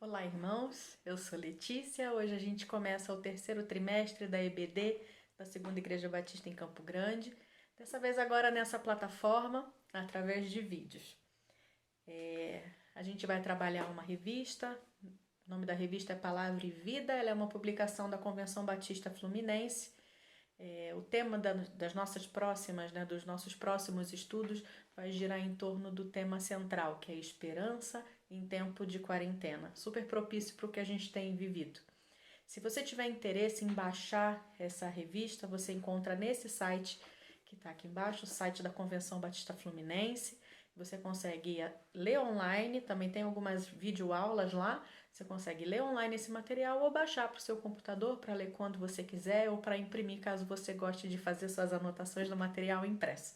Olá, irmãos. Eu sou Letícia. Hoje a gente começa o terceiro trimestre da EBD da Segunda Igreja Batista em Campo Grande. Dessa vez agora nessa plataforma, através de vídeos. A gente vai trabalhar uma revista. O nome da revista é Palavra e Vida. Ela é uma publicação da Convenção Batista Fluminense. O tema das nossas próximas, dos nossos próximos estudos vai girar em torno do tema central, que é esperança em tempo de quarentena. Super propício para o que a gente tem vivido. Se você tiver interesse em baixar essa revista, você encontra nesse site que está aqui embaixo, o site da Convenção Batista Fluminense. Você consegue ler online, também tem algumas videoaulas lá. Você consegue ler online esse material ou baixar para o seu computador para ler quando você quiser ou para imprimir caso você goste de fazer suas anotações no material impresso.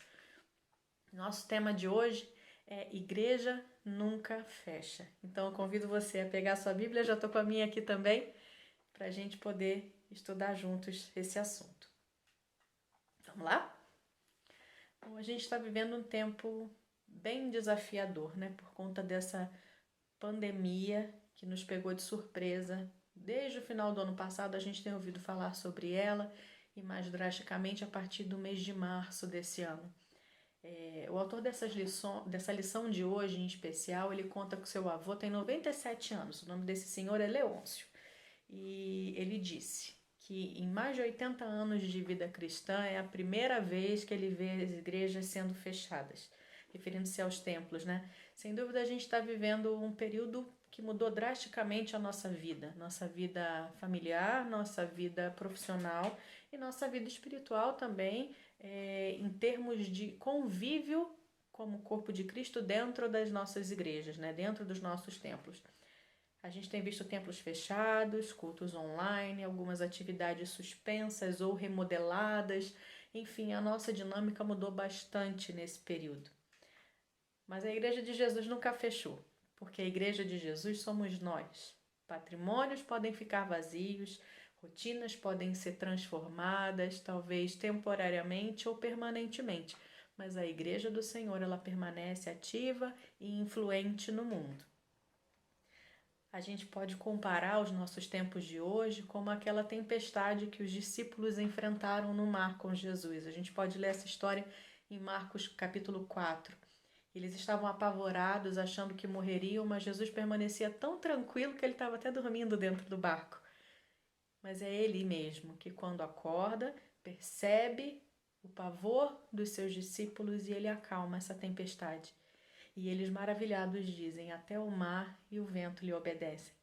Nosso tema de hoje é Igreja Nunca Fecha. Então eu convido você a pegar a sua Bíblia, já estou com a minha aqui também, para a gente poder estudar juntos esse assunto. Vamos lá? Bom, a gente está vivendo um tempo bem desafiador, por conta dessa pandemia que nos pegou de surpresa. Desde o final do ano passado a gente tem ouvido falar sobre ela e mais drasticamente a partir do mês de março desse ano. O autor dessa lição de hoje em especial, ele conta que seu avô tem 97 anos, o nome desse senhor é Leôncio. E ele disse que em mais de 80 anos de vida cristã é a primeira vez que ele vê as igrejas sendo fechadas, referindo-se aos templos, Sem dúvida a gente está vivendo um período que mudou drasticamente a nossa vida familiar, nossa vida profissional e nossa vida espiritual também, em termos de convívio como corpo de Cristo dentro das nossas igrejas, dentro dos nossos templos. A gente tem visto templos fechados, cultos online, algumas atividades suspensas ou remodeladas. Enfim, a nossa dinâmica mudou bastante nesse período. Mas a Igreja de Jesus nunca fechou, porque a Igreja de Jesus somos nós. Patrimônios podem ficar vazios, rotinas podem ser transformadas, talvez temporariamente ou permanentemente, mas a Igreja do Senhor ela permanece ativa e influente no mundo. A gente pode comparar os nossos tempos de hoje como aquela tempestade que os discípulos enfrentaram no mar com Jesus. A gente pode ler essa história em Marcos capítulo 4. Eles estavam apavorados, achando que morreriam, mas Jesus permanecia tão tranquilo que ele estava até dormindo dentro do barco. Mas é ele mesmo que, quando acorda, percebe o pavor dos seus discípulos e ele acalma essa tempestade. E eles, maravilhados, dizem: até o mar e o vento lhe obedecem.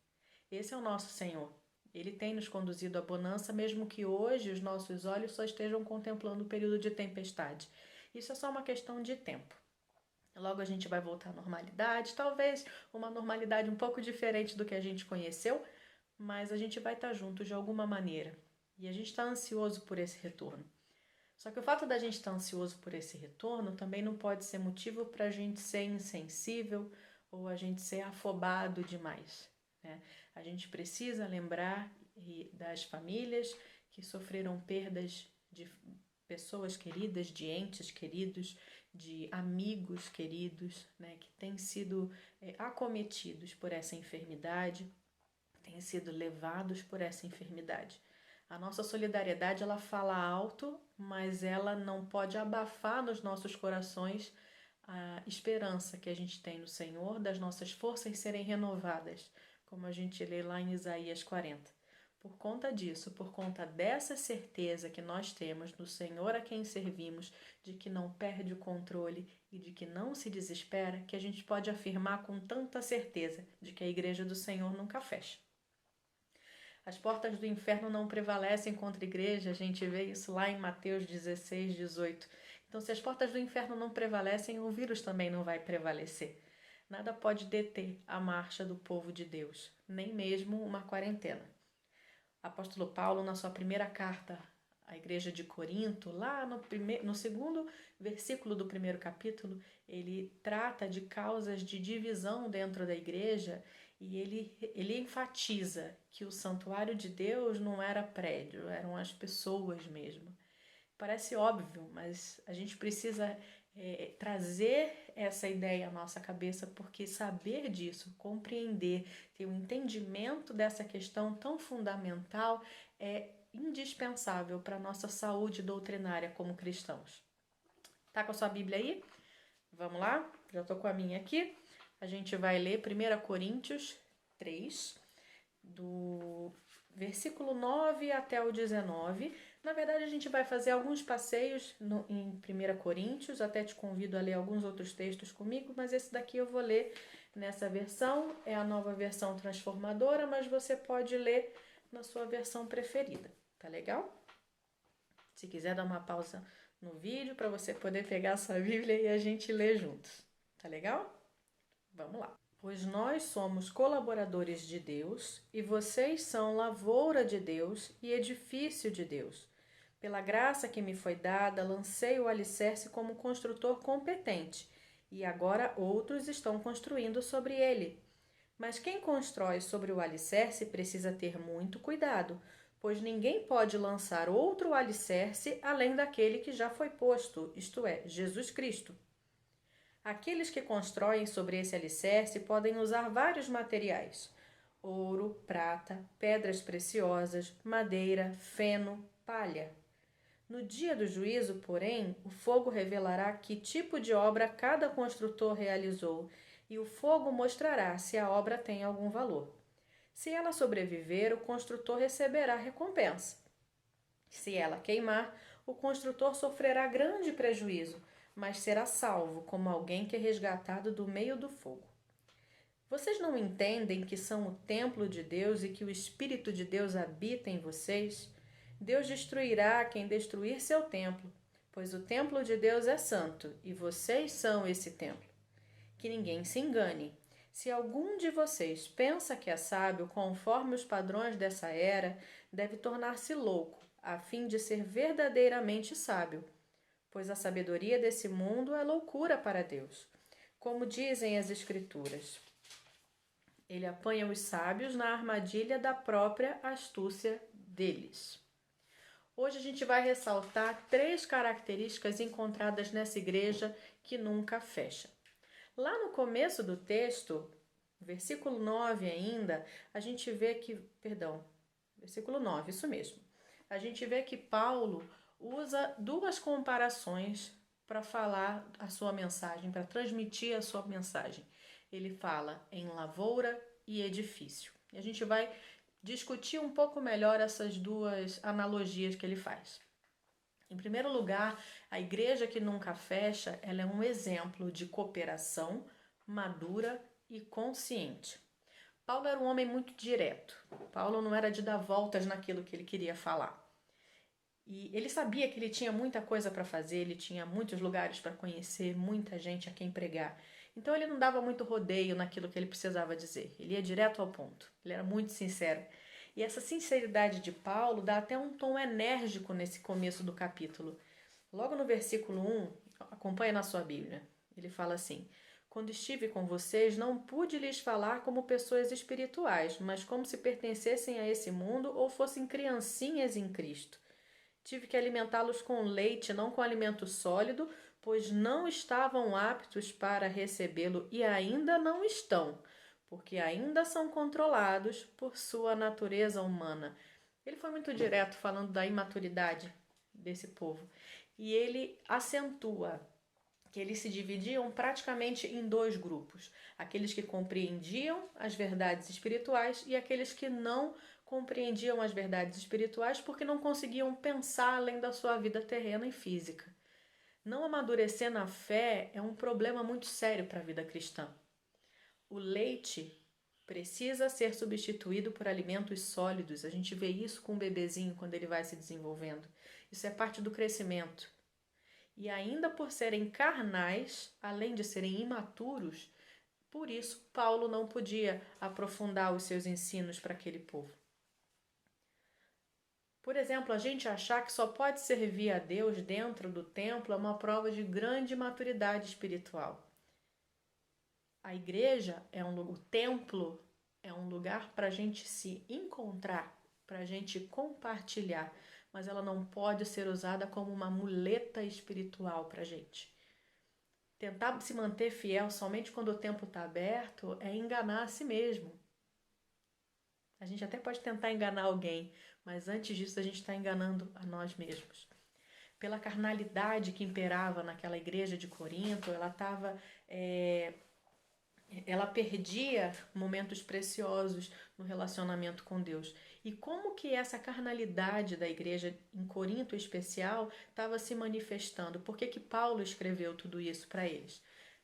Esse é o nosso Senhor. Ele tem nos conduzido à bonança, mesmo que hoje os nossos olhos só estejam contemplando o período de tempestade. Isso é só uma questão de tempo. Logo a gente vai voltar à normalidade, talvez uma normalidade um pouco diferente do que a gente conheceu, mas a gente vai estar junto de alguma maneira. E a gente está ansioso por esse retorno. Só que o fato da gente estar ansioso por esse retorno também não pode ser motivo para a gente ser insensível ou a gente ser afobado demais. A gente precisa lembrar das famílias que sofreram perdas de pessoas queridas, de entes queridos, de amigos queridos, que têm sido acometidos por essa enfermidade, têm sido levados por essa enfermidade. A nossa solidariedade, ela fala alto, mas ela não pode abafar nos nossos corações a esperança que a gente tem no Senhor, das nossas forças serem renovadas, como a gente lê lá em Isaías 40. Por conta disso, por conta dessa certeza que nós temos no Senhor a quem servimos, de que não perde o controle e de que não se desespera, que a gente pode afirmar com tanta certeza de que a Igreja do Senhor nunca fecha. As portas do inferno não prevalecem contra a igreja, a gente vê isso lá em Mateus 16, 18. Então, se as portas do inferno não prevalecem, o vírus também não vai prevalecer. Nada pode deter a marcha do povo de Deus, nem mesmo uma quarentena. Apóstolo Paulo, na sua primeira carta à igreja de Corinto, lá no segundo versículo do primeiro capítulo, ele trata de causas de divisão dentro da igreja e ele enfatiza que o santuário de Deus não era prédio, eram as pessoas mesmo. Parece óbvio, mas a gente precisa trazer essa ideia à nossa cabeça, porque saber disso, compreender, ter um entendimento dessa questão tão fundamental é indispensável para a nossa saúde doutrinária como cristãos. Tá com a sua Bíblia aí? Vamos lá? Já estou com a minha aqui. A gente vai ler 1 Coríntios 3, do versículo 9 até o 19. Na verdade, a gente vai fazer alguns passeios em 1 Coríntios, até te convido a ler alguns outros textos comigo, mas esse daqui eu vou ler nessa versão, é a nova versão transformadora, mas você pode ler na sua versão preferida, tá legal? Se quiser dar uma pausa no vídeo para você poder pegar a sua Bíblia e a gente ler juntos, tá legal? Vamos lá. Pois nós somos colaboradores de Deus e vocês são lavoura de Deus e edifício de Deus. Pela graça que me foi dada, lancei o alicerce como construtor competente e agora outros estão construindo sobre ele. Mas quem constrói sobre o alicerce precisa ter muito cuidado, pois ninguém pode lançar outro alicerce além daquele que já foi posto, isto é, Jesus Cristo. Aqueles que constroem sobre esse alicerce podem usar vários materiais: ouro, prata, pedras preciosas, madeira, feno, palha. No dia do juízo, porém, o fogo revelará que tipo de obra cada construtor realizou, e o fogo mostrará se a obra tem algum valor. Se ela sobreviver, o construtor receberá recompensa. Se ela queimar, o construtor sofrerá grande prejuízo, mas será salvo como alguém que é resgatado do meio do fogo. Vocês não entendem que são o templo de Deus e que o Espírito de Deus habita em vocês? Deus destruirá quem destruir seu templo, pois o templo de Deus é santo e vocês são esse templo. Que ninguém se engane. Se algum de vocês pensa que é sábio conforme os padrões dessa era, deve tornar-se louco, a fim de ser verdadeiramente sábio. Pois a sabedoria desse mundo é loucura para Deus. Como dizem as Escrituras, ele apanha os sábios na armadilha da própria astúcia deles. Hoje a gente vai ressaltar 3 características encontradas nessa igreja que nunca fecha. Lá no começo do texto, versículo 9 ainda, a gente vê que, versículo 9, isso mesmo. A gente vê que Paulo usa 2 comparações para falar a sua mensagem, para transmitir a sua mensagem. Ele fala em lavoura e edifício. E a gente vai discutir um pouco melhor essas 2 analogias que ele faz. Em primeiro lugar, a igreja que nunca fecha, ela é um exemplo de cooperação madura e consciente. Paulo era um homem muito direto. Paulo não era de dar voltas naquilo que ele queria falar. E ele sabia que ele tinha muita coisa para fazer, ele tinha muitos lugares para conhecer, muita gente a quem pregar. Então ele não dava muito rodeio naquilo que ele precisava dizer. Ele ia direto ao ponto. Ele era muito sincero. E essa sinceridade de Paulo dá até um tom enérgico nesse começo do capítulo. Logo no versículo 1, acompanha na sua Bíblia. Ele fala assim: quando estive com vocês, não pude lhes falar como pessoas espirituais, mas como se pertencessem a esse mundo ou fossem criancinhas em Cristo. Tive que alimentá-los com leite, não com alimento sólido, pois não estavam aptos para recebê-lo e ainda não estão, porque ainda são controlados por sua natureza humana. Ele foi muito direto falando da imaturidade desse povo. E ele acentua que eles se dividiam praticamente em 2 grupos: aqueles que compreendiam as verdades espirituais e aqueles que não compreendiam as verdades espirituais porque não conseguiam pensar além da sua vida terrena e física. Não amadurecer na fé é um problema muito sério para a vida cristã. O leite precisa ser substituído por alimentos sólidos. A gente vê isso com o bebezinho quando ele vai se desenvolvendo. Isso é parte do crescimento. E ainda por serem carnais, além de serem imaturos, por isso Paulo não podia aprofundar os seus ensinos para aquele povo. Por exemplo, a gente achar que só pode servir a Deus dentro do templo é uma prova de grande maturidade espiritual. A igreja o templo é um lugar para a gente se encontrar, para a gente compartilhar, mas ela não pode ser usada como uma muleta espiritual para a gente. Tentar se manter fiel somente quando o tempo está aberto é enganar a si mesmo. A gente até pode tentar enganar alguém, mas antes disso a gente está enganando a nós mesmos. Pela carnalidade que imperava naquela igreja de Corinto, ela perdia momentos preciosos no relacionamento com Deus. E como que essa carnalidade da igreja em Corinto em especial estava se manifestando? Por que Paulo escreveu tudo isso para eles?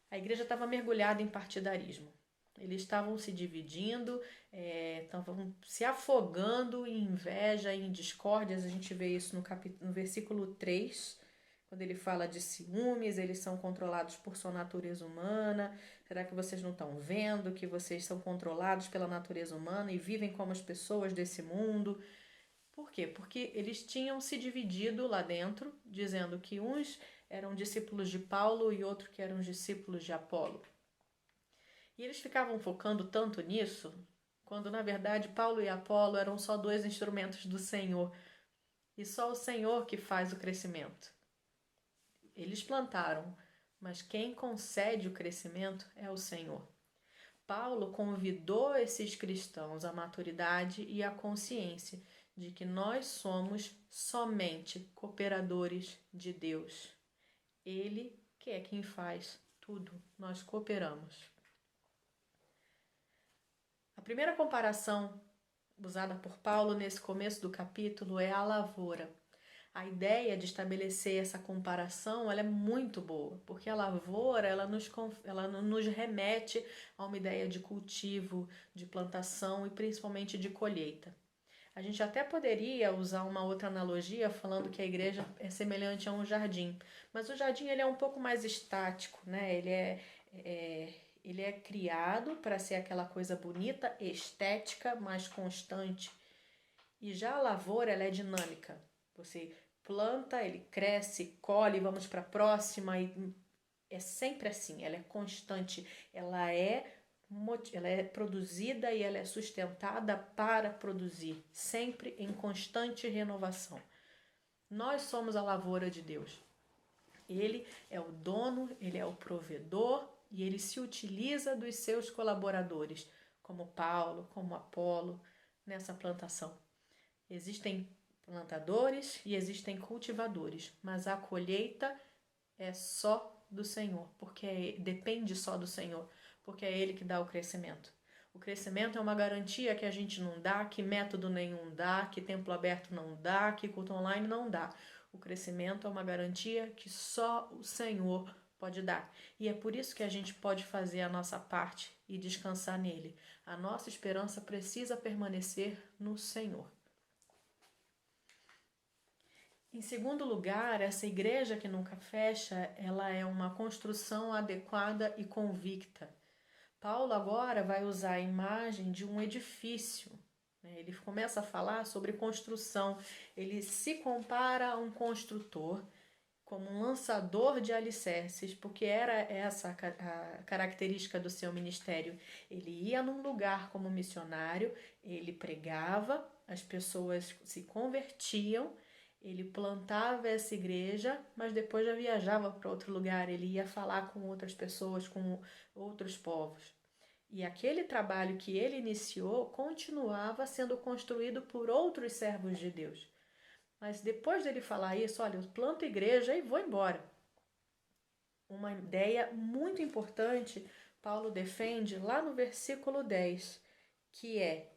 A igreja estava mergulhada em partidarismo. Eles estavam se dividindo, estavam se afogando em inveja, em discórdias. A gente vê isso no versículo 3, quando ele fala de ciúmes, eles são controlados por sua natureza humana. Será que vocês não estão vendo que vocês são controlados pela natureza humana e vivem como as pessoas desse mundo? Por quê? Porque eles tinham se dividido lá dentro, dizendo que uns eram discípulos de Paulo e outros que eram discípulos de Apolo. E eles ficavam focando tanto nisso, quando na verdade Paulo e Apolo eram só dois instrumentos do Senhor. E só o Senhor que faz o crescimento. Eles plantaram, mas quem concede o crescimento é o Senhor. Paulo convidou esses cristãos à maturidade e à consciência de que nós somos somente cooperadores de Deus. Ele que é quem faz tudo, nós cooperamos. A primeira comparação usada por Paulo nesse começo do capítulo é a lavoura. A ideia de estabelecer essa comparação ela é muito boa, porque a lavoura ela nos remete a uma ideia de cultivo, de plantação e principalmente de colheita. A gente até poderia usar uma outra analogia falando que a igreja é semelhante a um jardim, mas o jardim ele é um pouco mais estático, né? Ele é criado para ser aquela coisa bonita, estética, mais constante. E já a lavoura ela é dinâmica. Você planta, ele cresce, colhe, vamos para a próxima. E é sempre assim, ela é constante, ela é produzida e ela é sustentada para produzir, sempre em constante renovação. Nós somos a lavoura de Deus. Ele é o dono, ele é o provedor e ele se utiliza dos seus colaboradores, como Paulo, como Apolo, nessa plantação. Existem plantadores e existem cultivadores, mas a colheita é só do Senhor, porque depende só do Senhor, porque é Ele que dá o crescimento. O crescimento é uma garantia que a gente não dá, que método nenhum dá, que templo aberto não dá, que culto online não dá. O crescimento é uma garantia que só o Senhor pode dar. E é por isso que a gente pode fazer a nossa parte e descansar nele. A nossa esperança precisa permanecer no Senhor. Em segundo lugar, essa igreja que nunca fecha, ela é uma construção adequada e convicta. Paulo agora vai usar a imagem de um edifício. Ele começa a falar sobre construção. Ele se compara a um construtor como um lançador de alicerces, porque era essa a característica do seu ministério. Ele ia num lugar como missionário, ele pregava, as pessoas se convertiam, ele plantava essa igreja, mas depois já viajava para outro lugar, ele ia falar com outras pessoas, com outros povos. E aquele trabalho que ele iniciou continuava sendo construído por outros servos de Deus. Mas depois dele falar isso, olha, eu planto igreja e vou embora. Uma ideia muito importante, Paulo defende lá no versículo 10, que é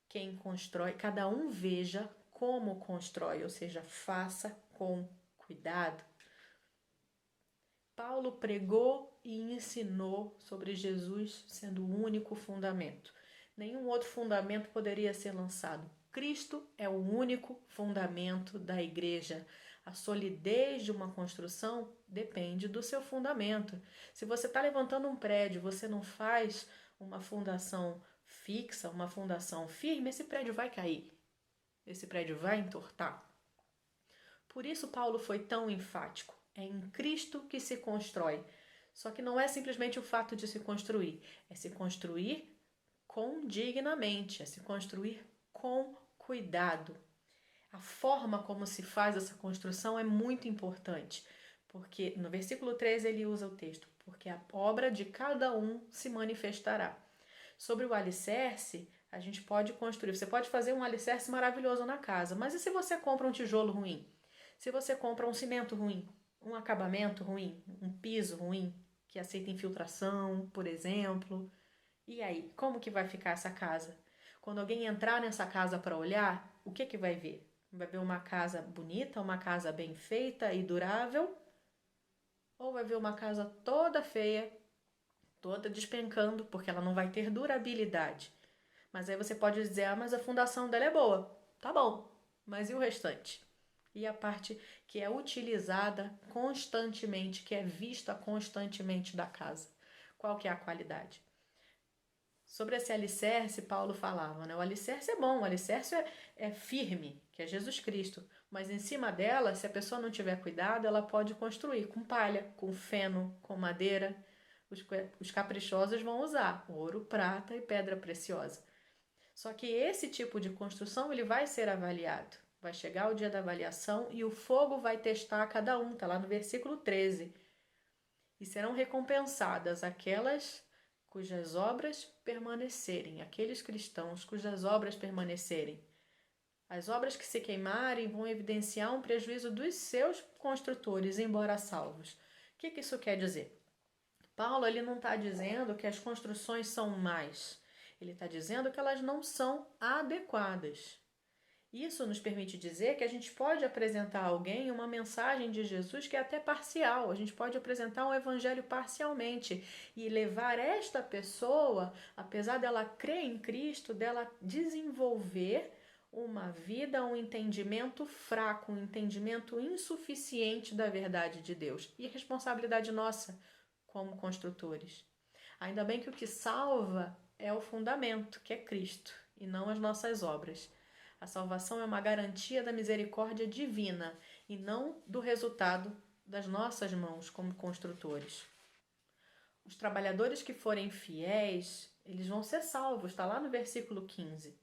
quem constrói, cada um veja como constrói, ou seja, faça com cuidado. Paulo pregou e ensinou sobre Jesus sendo o único fundamento. Nenhum outro fundamento poderia ser lançado. Cristo é o único fundamento da igreja. A solidez de uma construção depende do seu fundamento. Se você está levantando um prédio, você não faz uma fundação fixa, uma fundação firme, esse prédio vai cair. Esse prédio vai entortar. Por isso Paulo foi tão enfático. É em Cristo que se constrói. Só que não é simplesmente o fato de se construir. É se construir dignamente, é se construir com cuidado. A forma como se faz essa construção é muito importante, Porque no versículo 13 ele usa o texto, porque a obra de cada um se manifestará. Sobre o alicerce, a gente pode construir. Você pode fazer um alicerce maravilhoso na casa, mas e se você compra um tijolo ruim? Se você compra um cimento ruim, um acabamento ruim, um piso ruim, que aceita infiltração, por exemplo? E aí, como que vai ficar essa casa? Quando alguém entrar nessa casa para olhar, o que que vai ver? Vai ver uma casa bonita, uma casa bem feita e durável? Ou vai ver uma casa toda feia, toda despencando, porque ela não vai ter durabilidade? Mas aí você pode dizer, ah, mas a fundação dela é boa. Tá bom, mas e o restante? E a parte que é utilizada constantemente, que é vista constantemente da casa? Qual que é a qualidade? Sobre esse alicerce, Paulo falava, né? O alicerce é bom, o alicerce é firme, que é Jesus Cristo. Mas em cima dela, se a pessoa não tiver cuidado, ela pode construir com palha, com feno, com madeira. Os caprichosos vão usar ouro, prata e pedra preciosa. Só que esse tipo de construção ele vai ser avaliado. Vai chegar o dia da avaliação e o fogo vai testar cada um, está lá no versículo 13. E serão recompensadas aquelas cujas obras permanecerem, aqueles cristãos cujas obras permanecerem. As obras que se queimarem vão evidenciar um prejuízo dos seus construtores, embora salvos. O que isso quer dizer? Paulo ele não está dizendo que as construções são más. Ele está dizendo que elas não são adequadas. Isso nos permite dizer que a gente pode apresentar a alguém uma mensagem de Jesus que é até parcial. A gente pode apresentar um evangelho parcialmente e levar esta pessoa, apesar dela crer em Cristo, dela desenvolver uma vida, um entendimento fraco, um entendimento insuficiente da verdade de Deus. E responsabilidade nossa como construtores. Ainda bem que o que salva é o fundamento, que é Cristo, e não as nossas obras. A salvação é uma garantia da misericórdia divina e não do resultado das nossas mãos como construtores. Os trabalhadores que forem fiéis, eles vão ser salvos, está lá no versículo 15.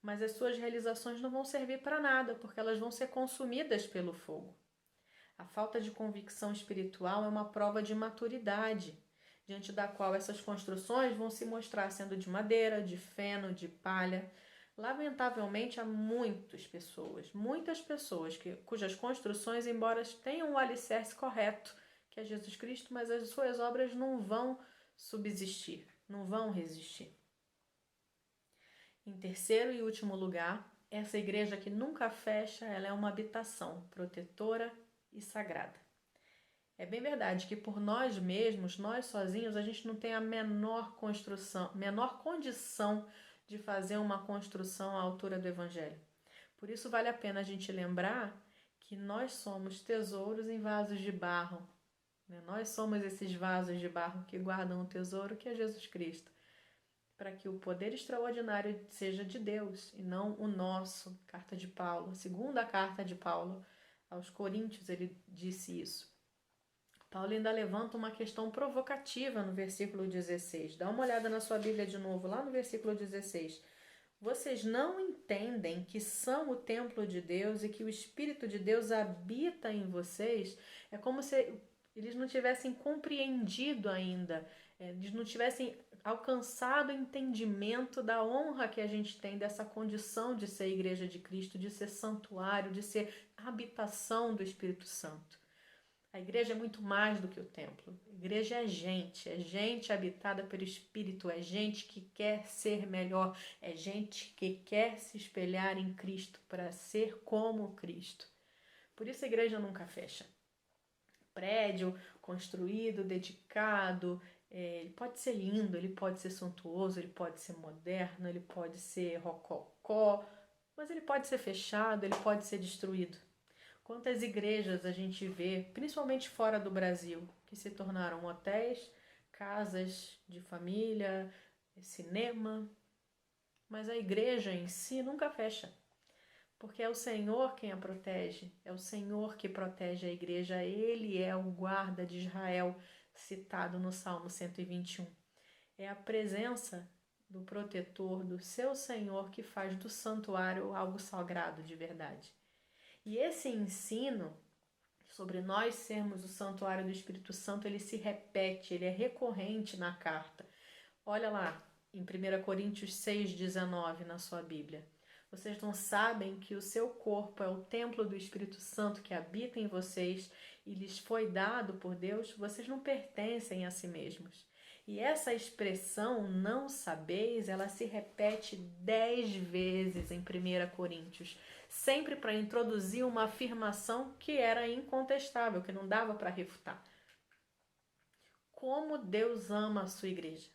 Mas as suas realizações não vão servir para nada, porque elas vão ser consumidas pelo fogo. A falta de convicção espiritual é uma prova de maturidade, diante da qual essas construções vão se mostrar sendo de madeira, de feno, de palha. Lamentavelmente, há muitas pessoas cujas construções, embora tenham o alicerce correto, que é Jesus Cristo, mas as suas obras não vão subsistir, não vão resistir. Em terceiro e último lugar, essa igreja que nunca fecha, ela é uma habitação protetora e sagrada. É bem verdade que por nós mesmos, nós sozinhos, a gente não tem a menor condição de fazer uma construção à altura do Evangelho. Por isso vale a pena a gente lembrar que nós somos tesouros em vasos de barro. Nós somos esses vasos de barro que guardam o tesouro que é Jesus Cristo, para que o poder extraordinário seja de Deus e não o nosso. Carta de Paulo, segunda carta de Paulo aos Coríntios, ele disse isso. Paulo ainda levanta uma questão provocativa no versículo 16. Dá uma olhada na sua Bíblia de novo, lá no versículo 16. Vocês não entendem que são o templo de Deus e que o Espírito de Deus habita em vocês? É como se eles não tivessem compreendido ainda, eles não tivessem alcançado o entendimento da honra que a gente tem dessa condição de ser igreja de Cristo, de ser santuário, de ser habitação do Espírito Santo. A igreja é muito mais do que o templo. A igreja é gente habitada pelo Espírito, é gente que quer ser melhor, é gente que quer se espelhar em Cristo para ser como Cristo. Por isso a igreja nunca fecha. Prédio construído, dedicado, ele pode ser lindo, ele pode ser suntuoso, ele pode ser moderno, ele pode ser rococó, mas ele pode ser fechado, ele pode ser destruído. Quantas igrejas a gente vê, principalmente fora do Brasil, que se tornaram hotéis, casas de família, cinema, mas a igreja em si nunca fecha, porque é o Senhor quem a protege, é o Senhor que protege a igreja, Ele é o guarda de Israel, citado no Salmo 121. É a presença do protetor, do seu Senhor, que faz do santuário algo sagrado de verdade. E esse ensino sobre nós sermos o santuário do Espírito Santo, ele se repete, ele é recorrente na carta. Olha lá, em 1 Coríntios 6,19 na sua Bíblia. Vocês não sabem que o seu corpo é o templo do Espírito Santo que habita em vocês e lhes foi dado por Deus? Vocês não pertencem a si mesmos. E essa expressão, não sabeis, ela se repete 10 vezes em 1 Coríntios, sempre para introduzir uma afirmação que era incontestável, que não dava para refutar. Como Deus ama a sua igreja.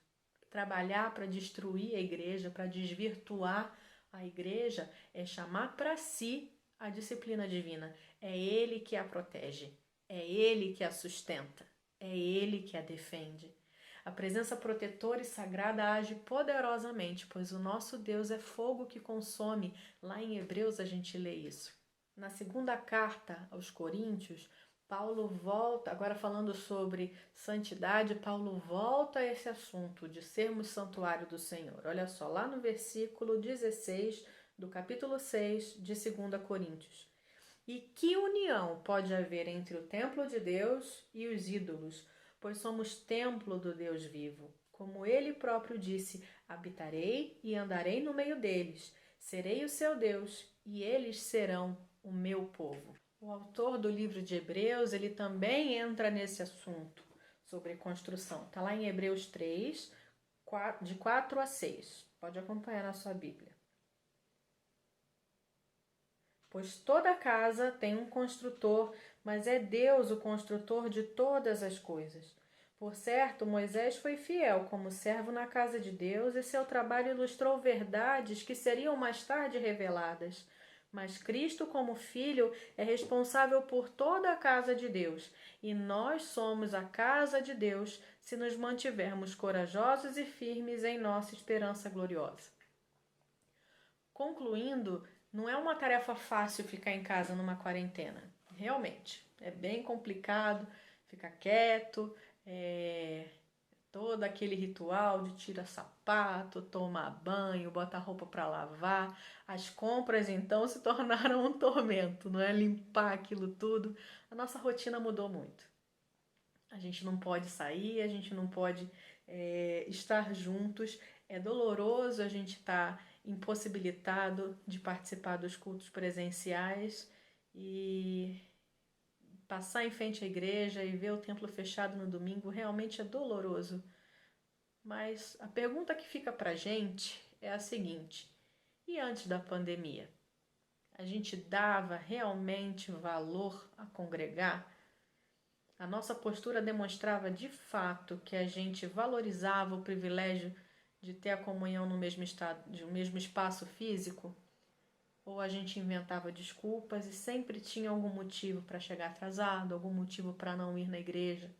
Trabalhar para destruir a igreja, para desvirtuar a igreja, é chamar para si a disciplina divina. É Ele que a protege, é Ele que a sustenta, é Ele que a defende. A presença protetora e sagrada age poderosamente, pois o nosso Deus é fogo que consome. Lá em Hebreus a gente lê isso. Na segunda carta aos Coríntios, Paulo volta, agora falando sobre santidade, Paulo volta a esse assunto de sermos santuário do Senhor. Olha só, lá no versículo 16 do capítulo 6 de 2 Coríntios. E que união pode haver entre o templo de Deus e os ídolos? Pois somos templo do Deus vivo. Como ele próprio disse, habitarei e andarei no meio deles, serei o seu Deus e eles serão o meu povo. O autor do livro de Hebreus, ele também entra nesse assunto sobre construção. Está lá em Hebreus 3, de 4 a 6. Pode acompanhar na sua Bíblia. Pois toda casa tem um construtor, mas é Deus o construtor de todas as coisas. Por certo, Moisés foi fiel como servo na casa de Deus e seu trabalho ilustrou verdades que seriam mais tarde reveladas. Mas Cristo, como Filho, é responsável por toda a casa de Deus, e nós somos a casa de Deus se nos mantivermos corajosos e firmes em nossa esperança gloriosa. Concluindo, não é uma tarefa fácil ficar em casa numa quarentena. Realmente, é bem complicado ficar quieto, todo aquele ritual de tira sapato, tomar banho, bota roupa para lavar. As compras, então, se tornaram um tormento, não é? Limpar aquilo tudo. A nossa rotina mudou muito. A gente não pode sair, a gente não pode estar juntos. É doloroso a gente estar impossibilitado de participar dos cultos presenciais e passar em frente à igreja e ver o templo fechado no domingo realmente é doloroso. Mas a pergunta que fica pra gente é a seguinte: e antes da pandemia? A gente dava realmente valor a congregar? A nossa postura demonstrava de fato que a gente valorizava o privilégio de ter a comunhão no mesmo espaço físico? Ou a gente inventava desculpas e sempre tinha algum motivo para chegar atrasado, algum motivo para não ir na igreja?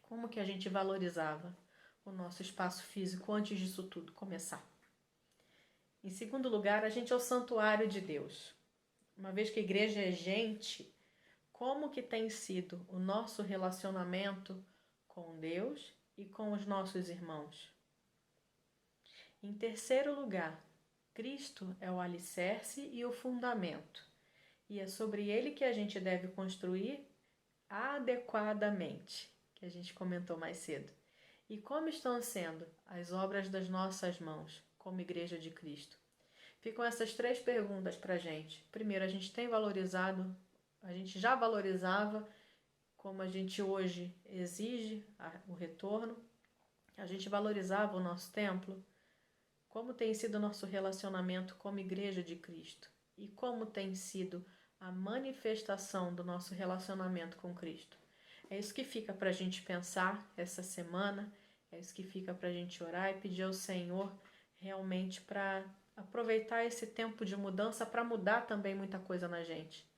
Como que a gente valorizava o nosso espaço físico antes disso tudo começar? Em segundo lugar, a gente é o santuário de Deus. Uma vez que a igreja é gente, como que tem sido o nosso relacionamento com Deus e com os nossos irmãos? Em terceiro lugar, Cristo é o alicerce e o fundamento, e é sobre ele que a gente deve construir adequadamente, que a gente comentou mais cedo. E como estão sendo as obras das nossas mãos como Igreja de Cristo? Ficam essas 3 perguntas para a gente. Primeiro, a gente tem valorizado, a gente já valorizava como a gente hoje exige o retorno? A gente valorizava o nosso templo? Como tem sido o nosso relacionamento como Igreja de Cristo? E como tem sido a manifestação do nosso relacionamento com Cristo? É isso que fica para a gente pensar essa semana, é isso que fica para a gente orar e pedir ao Senhor realmente para aproveitar esse tempo de mudança para mudar também muita coisa na gente.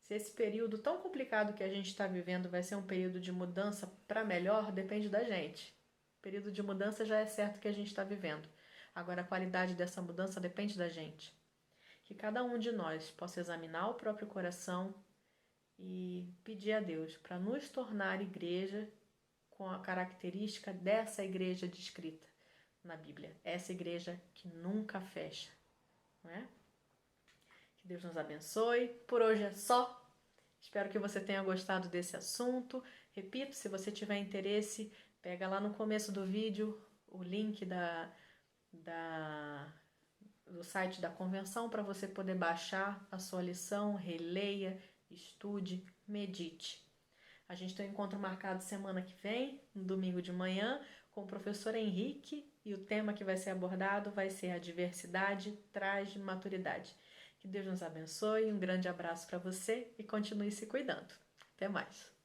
Se esse período tão complicado que a gente está vivendo vai ser um período de mudança para melhor, depende da gente. O período de mudança já é certo que a gente está vivendo. Agora, a qualidade dessa mudança depende da gente. Que cada um de nós possa examinar o próprio coração e pedir a Deus para nos tornar igreja com a característica dessa igreja descrita na Bíblia. Essa igreja que nunca fecha, não é? Que Deus nos abençoe. Por hoje é só. Espero que você tenha gostado desse assunto. Repito, se você tiver interesse, pega lá no começo do vídeo o link do site da convenção para você poder baixar a sua lição, releia, estude, medite. A gente tem um encontro marcado semana que vem, no domingo de manhã, com o professor Henrique, e o tema que vai ser abordado vai ser a diversidade traz maturidade. Que Deus nos abençoe, um grande abraço para você e continue se cuidando. Até mais!